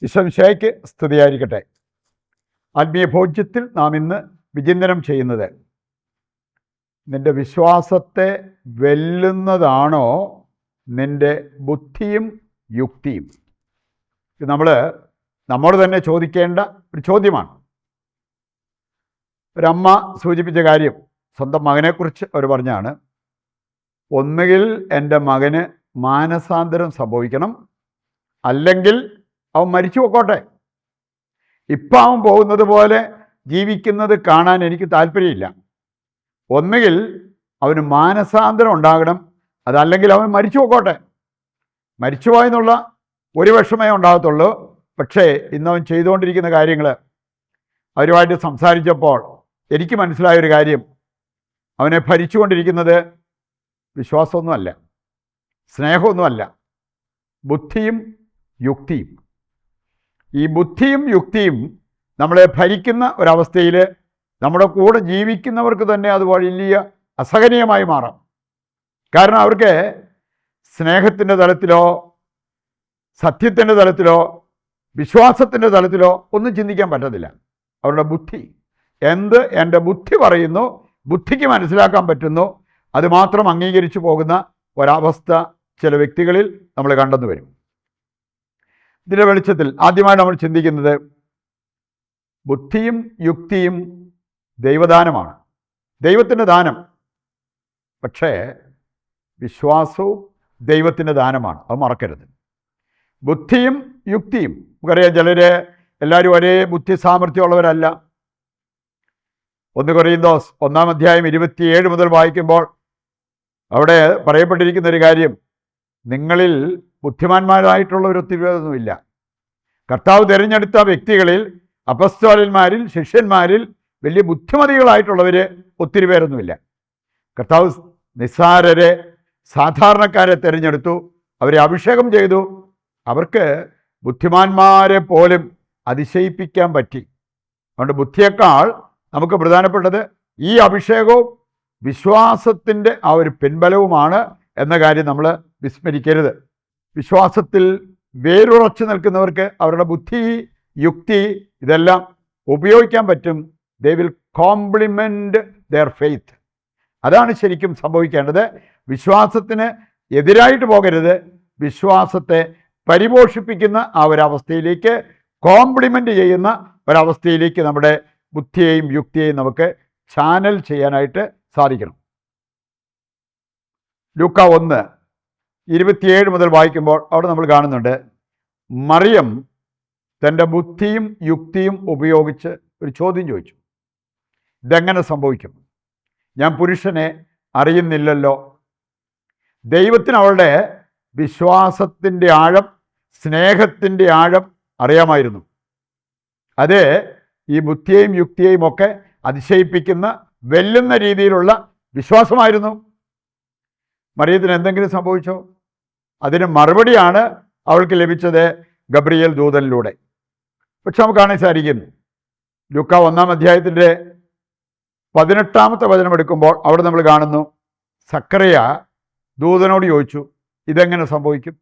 ഈശോമിശിഹായ്ക്ക് സ്തുതിയായിരിക്കട്ടെ. ആത്മീയ ഭോജ്യത്തിൽ നാം ഇന്ന് വിചിന്തനം ചെയ്യുന്നത്, നിന്റെ വിശ്വാസത്തെ വെല്ലുന്നതാണോ നിന്റെ ബുദ്ധിയും യുക്തിയും? ഇത് നമ്മോട് തന്നെ ചോദിക്കേണ്ട ഒരു ചോദ്യമാണ്. ഒരമ്മ സൂചിപ്പിച്ച കാര്യം സ്വന്തം മകനെക്കുറിച്ച് അവർ പറഞ്ഞാണ്, ഒന്നുകിൽ എൻ്റെ മകന് മാനസാന്തരം സംഭവിക്കണം, അല്ലെങ്കിൽ അവൻ മരിച്ചു പോയിക്കോട്ടെ. ഇപ്പം അവൻ പോകുന്നത് പോലെ ജീവിക്കുന്നത് കാണാൻ എനിക്ക് താല്പര്യമില്ല. ഒന്നുകിൽ അവന് മാനസാന്തരം ഉണ്ടാകണം, അതല്ലെങ്കിൽ അവൻ മരിച്ചു പോയിക്കോട്ടെ. മരിച്ചുപോയെന്നുള്ള ഒരു വിഷമേ ഉണ്ടാകത്തുള്ളൂ. പക്ഷേ ഇന്നവൻ ചെയ്തുകൊണ്ടിരിക്കുന്ന കാര്യങ്ങൾ അവരുമായിട്ട് സംസാരിച്ചപ്പോൾ എനിക്ക് മനസ്സിലായൊരു കാര്യം, അവനെ ഭരിച്ചുകൊണ്ടിരിക്കുന്നത് വിശ്വാസമൊന്നുമല്ല, സ്നേഹമൊന്നുമല്ല, ബുദ്ധിയും യുക്തിയും. ഈ ബുദ്ധിയും യുക്തിയും നമ്മളെ ഭരിക്കുന്ന ഒരവസ്ഥയിൽ നമ്മുടെ കൂടെ ജീവിക്കുന്നവർക്ക് തന്നെ അത് വലിയ അസഹനീയമായി മാറാം. കാരണം അവർക്ക് സ്നേഹത്തിൻ്റെ തലത്തിലോ സത്യത്തിൻ്റെ തലത്തിലോ വിശ്വാസത്തിൻ്റെ തലത്തിലോ ഒന്നും ചിന്തിക്കാൻ പറ്റത്തില്ല. അവരുടെ ബുദ്ധി എൻ്റെ ബുദ്ധി പറയുന്നു, ബുദ്ധിക്ക് മനസ്സിലാക്കാൻ പറ്റുന്നു, അത് മാത്രം അംഗീകരിച്ചു പോകുന്ന ഒരവസ്ഥ ചില വ്യക്തികളിൽ നമ്മൾ കണ്ടെന്നു വരും. ഇതിൻ്റെ വെളിച്ചത്തിൽ ആദ്യമായി നമ്മൾ ചിന്തിക്കുന്നത്, ബുദ്ധിയും യുക്തിയും ദൈവദാനമാണ്, ദൈവത്തിൻ്റെ ദാനം. പക്ഷേ വിശ്വാസവും ദൈവത്തിൻ്റെ ദാനമാണ്, അത് മറക്കരുത്. ബുദ്ധിയും യുക്തിയും, നമുക്കറിയാം എല്ലാവരും ഒരേ ബുദ്ധി സാമർഥ്യമുള്ളവരല്ല. 1 കൊരിന്തോസ് 1-ാം അധ്യായം 27 മുതൽ വായിക്കുമ്പോൾ അവിടെ പറയപ്പെട്ടിരിക്കുന്ന ഒരു കാര്യം, നിങ്ങളിൽ ബുദ്ധിമാന്മാരായിട്ടുള്ളവർ ഒത്തിരിയൊന്നുമില്ല. കർത്താവ് തിരഞ്ഞെടുത്ത വ്യക്തികളിൽ, അപ്പസ്തോലന്മാരിൽ, ശിഷ്യന്മാരിൽ വലിയ ബുദ്ധിമതികളായിട്ടുള്ളവർ ഒത്തിരി പേരൊന്നുമില്ല. കർത്താവ് നിസ്സാരരെ, സാധാരണക്കാരെ തിരഞ്ഞെടുത്തു, അവരെ അഭിഷേകം ചെയ്തു. അവർക്ക് ബുദ്ധിമാന്മാരെ പോലും അതിശയിപ്പിക്കാൻ പറ്റി. അതുകൊണ്ട് ബുദ്ധിയേക്കാൾ നമുക്ക് പ്രധാനപ്പെട്ടത് ഈ അഭിഷേകവും വിശ്വാസത്തിൻ്റെ ആ ഒരു പിൻബലവുമാണ് എന്ന കാര്യം നമ്മൾ വിസ്മരിക്കരുത്. വിശ്വാസത്തിൽ വേരുറച്ചു നിൽക്കുന്നവർക്ക് അവരുടെ ബുദ്ധി, യുക്തി ഇതെല്ലാം ഉപയോഗിക്കാൻ പറ്റും. They will compliment their faith. അതാണ് ശരിക്കും സംഭവിക്കേണ്ടത്. വിശ്വാസത്തിന് എതിരായിട്ട് പോകരുത്, വിശ്വാസത്തെ പരിപോഷിപ്പിക്കുന്ന ആ ഒരവസ്ഥയിലേക്ക്, കോംപ്ലിമെൻ്റ് ചെയ്യുന്ന ഒരവസ്ഥയിലേക്ക് നമ്മുടെ ബുദ്ധിയെയും യുക്തിയെയും നമുക്ക് ചാനൽ ചെയ്യാനായിട്ട് സാധിക്കണം. ലൂക്ക 1:27 മുതൽ വായിക്കുമ്പോൾ അവിടെ നമ്മൾ കാണുന്നുണ്ട്, മറിയം തൻ്റെ ബുദ്ധിയും യുക്തിയും ഉപയോഗിച്ച് ഒരു ചോദ്യം ചോദിച്ചു. ഇതെങ്ങനെ സംഭവിക്കും? ഞാൻ പുരുഷനെ അറിയുന്നില്ലല്ലോ. ദൈവത്തിന് അവളുടെ വിശ്വാസത്തിൻ്റെ ആഴം, സ്നേഹത്തിൻ്റെ ആഴം അറിയാമായിരുന്നു. അത് ഈ ബുദ്ധിയെയും യുക്തിയെയും ഒക്കെ അതിശയിപ്പിക്കുന്ന, വെല്ലുന്ന രീതിയിലുള്ള വിശ്വാസമായിരുന്നു. മറിയത്തിന് എന്തെങ്കിലും സംഭവിച്ചോ? അതിന് മറുപടിയാണ് അവൾക്ക് ലഭിച്ചത് ഗബ്രിയേൽ ദൂതനിലൂടെ. പക്ഷെ നമുക്ക് കാണാൻ സാധിക്കും, ലൂക്ക 1-ാം അധ്യായത്തിൻ്റെ 18-ാമത്തെ വചനം എടുക്കുമ്പോൾ അവിടെ നമ്മൾ കാണുന്നു, സക്കറിയ ദൂതനോട് ചോദിച്ചു, ഇതെങ്ങനെ സംഭവിക്കും?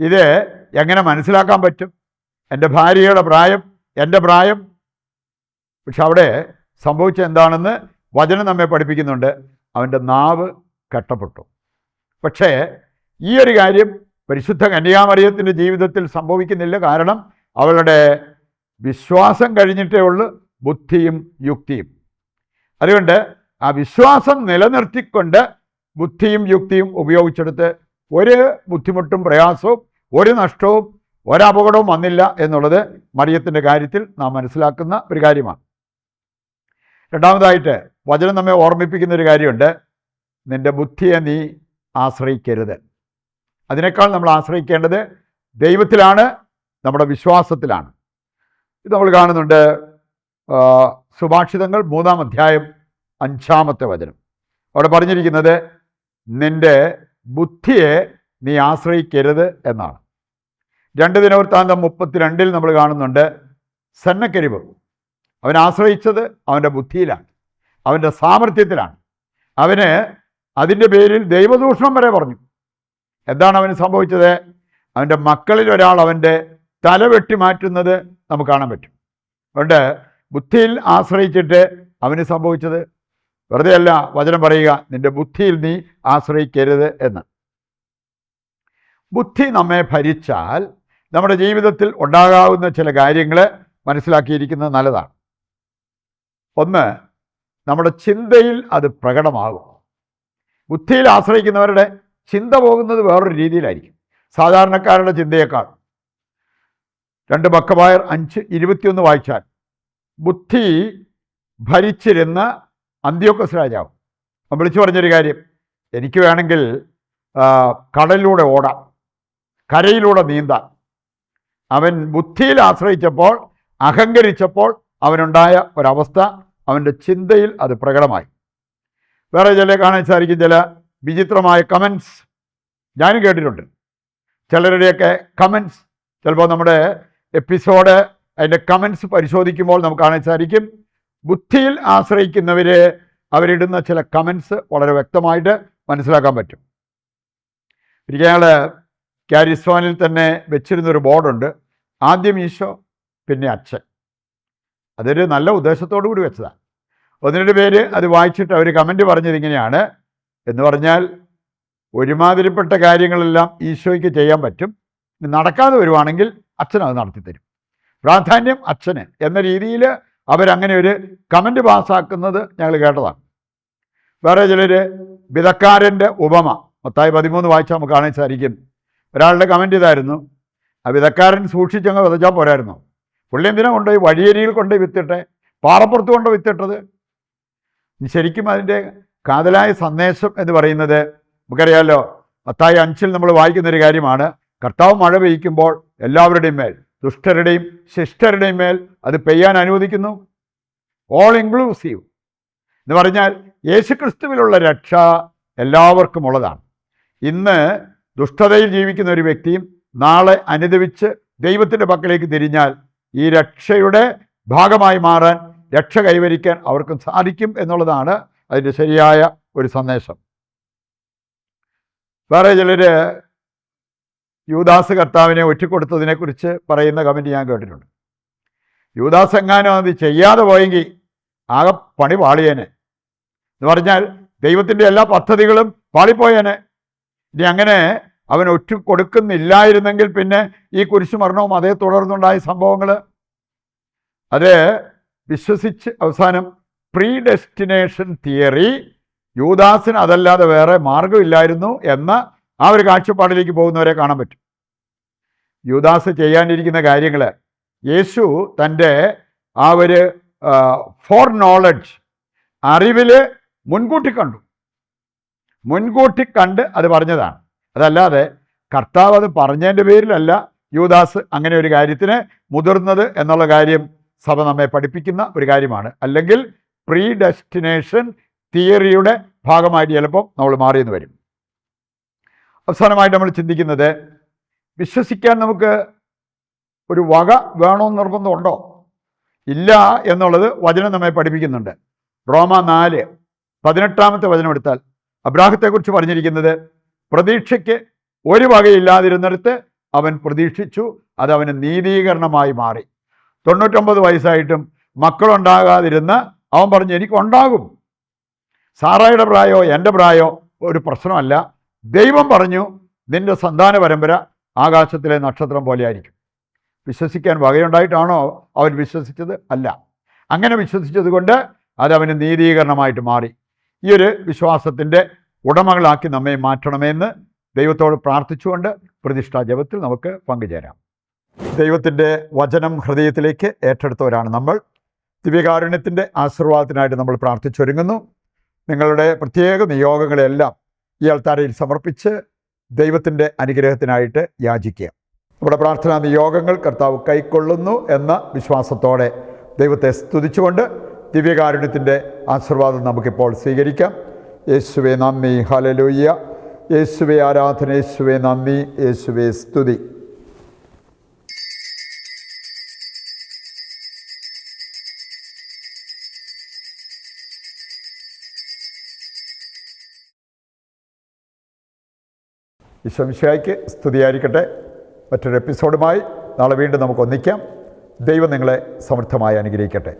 ഇത് എങ്ങനെ മനസ്സിലാക്കാൻ പറ്റും? എൻ്റെ ഭാര്യയുടെ പ്രായം, എൻ്റെ പ്രായം. പക്ഷെ അവിടെ സംഭവിച്ച എന്താണെന്ന് വചനം നമ്മെ പഠിപ്പിക്കുന്നുണ്ട്. അവൻ്റെ നാവ് കെട്ടപ്പെട്ടു. പക്ഷേ ഈ ഒരു കാര്യം പരിശുദ്ധ കന്യകാമറിയത്തിൻ്റെ ജീവിതത്തിൽ സംഭവിക്കുന്നില്ല. കാരണം അവളുടെ വിശ്വാസം കഴിഞ്ഞിട്ടേ ഉള്ളൂ ബുദ്ധിയും യുക്തിയും. അതുകൊണ്ട് ആ വിശ്വാസം നിലനിർത്തിക്കൊണ്ട് ബുദ്ധിയും യുക്തിയും ഉപയോഗിച്ചെടുത്ത് ഒരു ബുദ്ധിമുട്ടും പ്രയാസവും ഒരു നഷ്ടവും ഒരപകടവും വന്നില്ല എന്നുള്ളത് മറിയത്തിൻ്റെ കാര്യത്തിൽ നാം മനസ്സിലാക്കുന്ന ഒരു കാര്യമാണ്. രണ്ടാമതായിട്ട് വചനം നമ്മെ ഓർമ്മിപ്പിക്കുന്ന ഒരു കാര്യമുണ്ട്, നിൻ്റെ ബുദ്ധിയെ നീ ആശ്രയിക്കരുത്. അതിനേക്കാൾ നമ്മൾ ആശ്രയിക്കേണ്ടത് ദൈവത്തിലാണ്, നമ്മുടെ വിശ്വാസത്തിലാണ്. ഇത് നമ്മൾ കാണുന്നുണ്ട് സുഭാഷിതങ്ങൾ 3-ാം അധ്യായം 5-ാമത്തെ വചനം. അവിടെ പറഞ്ഞിരിക്കുന്നത്, നിൻ്റെ ബുദ്ധിയെ നീ ആശ്രയിക്കരുത് എന്നാണ്. 2 ദിനവൃത്താന്തം 32 നമ്മൾ കാണുന്നുണ്ട്, സന്നക്കരിവ് അവൻ ആശ്രയിച്ചത് അവൻ്റെ ബുദ്ധിയിലാണ്, അവൻ്റെ സാമർഥ്യത്തിലാണ്. അവന് അതിൻ്റെ പേരിൽ ദൈവദൂഷണം വരെ പറഞ്ഞു. എന്താണ് അവന് സംഭവിച്ചത്? അവൻ്റെ മക്കളിൽ ഒരാൾ അവൻ്റെ തല വെട്ടി മാറ്റുന്നത് നമുക്ക് കാണാൻ പറ്റും. അതുകൊണ്ട് ബുദ്ധിയിൽ ആശ്രയിച്ചിട്ട് അവന് സംഭവിച്ചത് വെറുതെ അല്ല വചനം പറയുക, നിന്റെ ബുദ്ധിയിൽ നീ ആശ്രയിക്കരുത് എന്ന്. ബുദ്ധി നമ്മെ ഭരിച്ചാൽ നമ്മുടെ ജീവിതത്തിൽ ഉണ്ടാകാവുന്ന ചില കാര്യങ്ങൾ മനസ്സിലാക്കിയിരിക്കുന്നത് നല്ലതാണ്. ഒന്ന്, നമ്മുടെ ചിന്തയിൽ അത് പ്രകടമാകും. ബുദ്ധിയിൽ ആശ്രയിക്കുന്നവരുടെ ചിന്ത പോകുന്നത് വേറൊരു രീതിയിലായിരിക്കും, സാധാരണക്കാരുടെ ചിന്തയേക്കാൾ. 2 മക്കബായർ 5:21 വായിച്ചാൽ, ബുദ്ധി ഭരിച്ചിരുന്ന അന്ത്യോക്കസ് രാജാവ് വിളിച്ചു പറഞ്ഞൊരു കാര്യം, എനിക്ക് വേണമെങ്കിൽ കടലിലൂടെ ഓടാം, കരയിലൂടെ നീന്താം. അവൻ ബുദ്ധിയിൽ ആശ്രയിച്ചപ്പോൾ, അഹങ്കരിച്ചപ്പോൾ അവനുണ്ടായ ഒരവസ്ഥ, അവൻ്റെ ചിന്തയിൽ അത് പ്രകടമായി. വേറെ ചില കാണാൻ സാധിക്കും ചില വിചിത്രമായ കമൻസ് ഞാനും കേട്ടിട്ടുണ്ട്. ചിലരുടെയൊക്കെ കമൻസ്, ചിലപ്പോൾ നമ്മുടെ എപ്പിസോഡ് അതിൻ്റെ കമൻസ് പരിശോധിക്കുമ്പോൾ നമുക്ക് കാണാൻ സാധിക്കും, ബുദ്ധിയിൽ ആശ്രയിക്കുന്നവർ അവരിടുന്ന ചില കമൻസ് വളരെ വ്യക്തമായിട്ട് മനസ്സിലാക്കാൻ പറ്റും. ഒരിക്കൽ ഞങ്ങൾ ക്യാരിസ്വാനിൽ തന്നെ വെച്ചിരുന്നൊരു ബോർഡുണ്ട്, ആദ്യം ഈശോ പിന്നെ അച്ഛൻ. അതൊരു നല്ല ഉദ്ദേശത്തോടു കൂടി വെച്ചതാണ്. 1-2 പേര് അത് വായിച്ചിട്ട് അവർ കമൻറ്റ് പറഞ്ഞത് ഇങ്ങനെയാണ്, എന്ന് പറഞ്ഞാൽ ഒരുമാതിരിപ്പെട്ട കാര്യങ്ങളെല്ലാം ഈശോയ്ക്ക് ചെയ്യാൻ പറ്റും, നടക്കാതെ വരുവാണെങ്കിൽ അച്ഛൻ അത് നടത്തിത്തരും, പ്രാധാന്യം അച്ഛന് എന്ന രീതിയിൽ അവരങ്ങനെ ഒരു കമൻറ്റ് പാസ്സാക്കുന്നത് ഞങ്ങൾ കേട്ടതാണ്. വേറെ ചിലർ വിതക്കാരൻ്റെ ഉപമ മത്തായി 13 വായിച്ചാൽ നമുക്ക് കാണാൻ സാധിക്കും. ഒരാളുടെ കമൻറ്റ് ഇതായിരുന്നു, ആ വിതക്കാരൻ സൂക്ഷിച്ചങ്ങ് വിതച്ചാൽ പോരായിരുന്നു, പുള്ളി എന്തിനാ കൊണ്ടുപോയി വഴിയരിയിൽ കൊണ്ടുപോയി വിത്തിട്ടെ, പാറപ്പുറത്ത് കൊണ്ട് വിത്തിട്ടത്. ശരിക്കും അതിൻ്റെ കാതലായ സന്ദേശം എന്ന് പറയുന്നത് നമുക്കറിയാമല്ലോ, മത്തായി 5 നമ്മൾ വായിക്കുന്നൊരു കാര്യമാണ്, കർത്താവ് മഴ പെയ്യിക്കുമ്പോൾ എല്ലാവരുടെയും മേൽ, ദുഷ്ടരുടെയും ശിഷ്ടരുടെയും മേൽ അത് പെയ്യാൻ അനുവദിക്കുന്നു. ഓൾ ഇൻക്ലൂസീവ് എന്ന് പറഞ്ഞാൽ യേശുക്രിസ്തുവിലുള്ള രക്ഷ എല്ലാവർക്കും ഉള്ളതാണ്. ഇന്ന് ദുഷ്ടതയിൽ ജീവിക്കുന്ന ഒരു വ്യക്തിയും നാളെ അനുദപിച്ച് ദൈവത്തിൻ്റെ പക്കലേക്ക് തിരിഞ്ഞാൽ ഈ രക്ഷയുടെ ഭാഗമായി മാറാൻ, രക്ഷ കൈവരിക്കാൻ അവർക്കും സാധിക്കും എന്നുള്ളതാണ് അതിൻ്റെ ശരിയായ ഒരു സന്ദേശം. വേറെ ചിലർ യൂദാസ് കർത്താവിനെ ഒറ്റിക്കൊടുത്തതിനെക്കുറിച്ച് പറയുന്ന കമൻറ്റ് ഞാൻ കേട്ടിട്ടുണ്ട്. യൂദാസ് എങ്ങാനും അത് ചെയ്യാതെ പോയെങ്കിൽ ആകെ പണി പാളിയേനെ എന്ന് പറഞ്ഞാൽ ദൈവത്തിൻ്റെ എല്ലാ പദ്ധതികളും പാളിപ്പോയേനെ. ഇനി അങ്ങനെ അവൻ ഒറ്റിക്കൊടുക്കുന്നില്ലായിരുന്നെങ്കിൽ പിന്നെ ഈ കുരിശുമരണവും അതേ തുടർന്നുണ്ടായ സംഭവങ്ങൾ അത് വിശ്വസിച്ച് അവസാനം പ്രീ ഡെസ്റ്റിനേഷൻ തിയറി, യൂദാസിന് അതല്ലാതെ വേറെ മാർഗമില്ലായിരുന്നു എന്ന ആ ഒരു കാഴ്ചപ്പാടിലേക്ക് പോകുന്നവരെ കാണാൻ പറ്റും. യൂദാസ് ചെയ്യാനിരിക്കുന്ന കാര്യങ്ങൾ യേശു തൻ്റെ ആ ഒരു ഫോർ നോളജ്, അറിവിൽ മുൻകൂട്ടി കണ്ട് അത് പറഞ്ഞതാണ്. അതല്ലാതെ കർത്താവ് അത് പറഞ്ഞതിൻ്റെ പേരിലല്ല യൂദാസ് അങ്ങനെ ഒരു കാര്യത്തിന് മുതിർന്നത് എന്നുള്ള കാര്യം സഭ നമ്മെ പഠിപ്പിക്കുന്ന ഒരു കാര്യമാണ്. അല്ലെങ്കിൽ പ്രീ ഡെസ്റ്റിനേഷൻ തിയറിയുടെ ഭാഗമായിട്ട് ചിലപ്പോൾ നമ്മൾ മാറിയെന്ന് വരും. അവസാനമായിട്ട് നമ്മൾ ചിന്തിക്കുന്നത്, വിശ്വസിക്കാൻ നമുക്ക് ഒരു വക വേണമെന്ന് നിർബന്ധമുണ്ടോ? ഇല്ല എന്നുള്ളത് വചനം നമ്മെ പഠിപ്പിക്കുന്നുണ്ട്. റോമ 4:18 വചനം എടുത്താൽ അബ്രാഹത്തെക്കുറിച്ച് പറഞ്ഞിരിക്കുന്നത്, പ്രതീക്ഷയ്ക്ക് ഒരു വകയില്ലാതിരുന്നിടത്ത് അവൻ പ്രതീക്ഷിച്ചു, അത് അവന് നീതീകരണമായി മാറി. 99 വയസ്സായിട്ടും മക്കളുണ്ടാകാതിരുന്ന് അവൻ പറഞ്ഞു, എനിക്കുണ്ടാകും. സാറായുടെ പ്രായമോ എൻ്റെ പ്രായമോ ഒരു പ്രശ്നമല്ല. ദൈവം പറഞ്ഞു, നിന്റെ സന്താന പരമ്പര ആകാശത്തിലെ നക്ഷത്രം പോലെ ആയിരിക്കും. വിശ്വസിക്കാൻ വകയുണ്ടായിട്ടാണോ അവൻ വിശ്വസിച്ചത്? അല്ല. അങ്ങനെ വിശ്വസിച്ചത് കൊണ്ട് അത് അവന് നീതീകരണമായിട്ട് മാറി. ഈ ഒരു വിശ്വാസത്തിൻ്റെ ഉടമകളാക്കി നമ്മെ മാറ്റണമെന്ന് ദൈവത്തോട് പ്രാർത്ഥിച്ചുകൊണ്ട് പ്രതിഷ്ഠാ ജപത്തിൽ നമുക്ക് പങ്കുചേരാം. ദൈവത്തിൻ്റെ വചനം ഹൃദയത്തിലേക്ക് ഏറ്റെടുത്തവരാണ് നമ്മൾ. ദിവ്യകാരുണ്യത്തിൻ്റെ ആശീർവാദത്തിനായിട്ട് നമ്മൾ പ്രാർത്ഥിച്ചൊരുങ്ങുന്നു. നിങ്ങളുടെ പ്രത്യേക നിയോഗങ്ങളെല്ലാം ഈ അൾത്താരയിൽ സമർപ്പിച്ച് ദൈവത്തിൻ്റെ അനുഗ്രഹത്തിനായിട്ട് യാചിക്കുക. നമ്മുടെ പ്രാർത്ഥനാ നിയോഗങ്ങൾ കർത്താവ് കൈക്കൊള്ളുന്നു എന്ന വിശ്വാസത്തോടെ ദൈവത്തെ സ്തുതിച്ചുകൊണ്ട് ദിവ്യകാരുണ്യത്തിൻ്റെ ആശീർവാദം നമുക്കിപ്പോൾ സ്വീകരിക്കാം. യേശുവേ നന്ദി, ഹല്ലേലൂയ. യേശുവേ ആരാധന, യേശുവേ നന്ദി, യേശുവേ സ്തുതി. ഈശോ മിശിഹായ്ക്ക് സ്തുതിയായിരിക്കട്ടെ. മറ്റൊരു എപ്പിസോഡുമായി നാളെ വീണ്ടും നമുക്ക് ഒന്നിക്കാം. ദൈവം നിങ്ങളെ സമൃദ്ധമായി അനുഗ്രഹിക്കട്ടെ.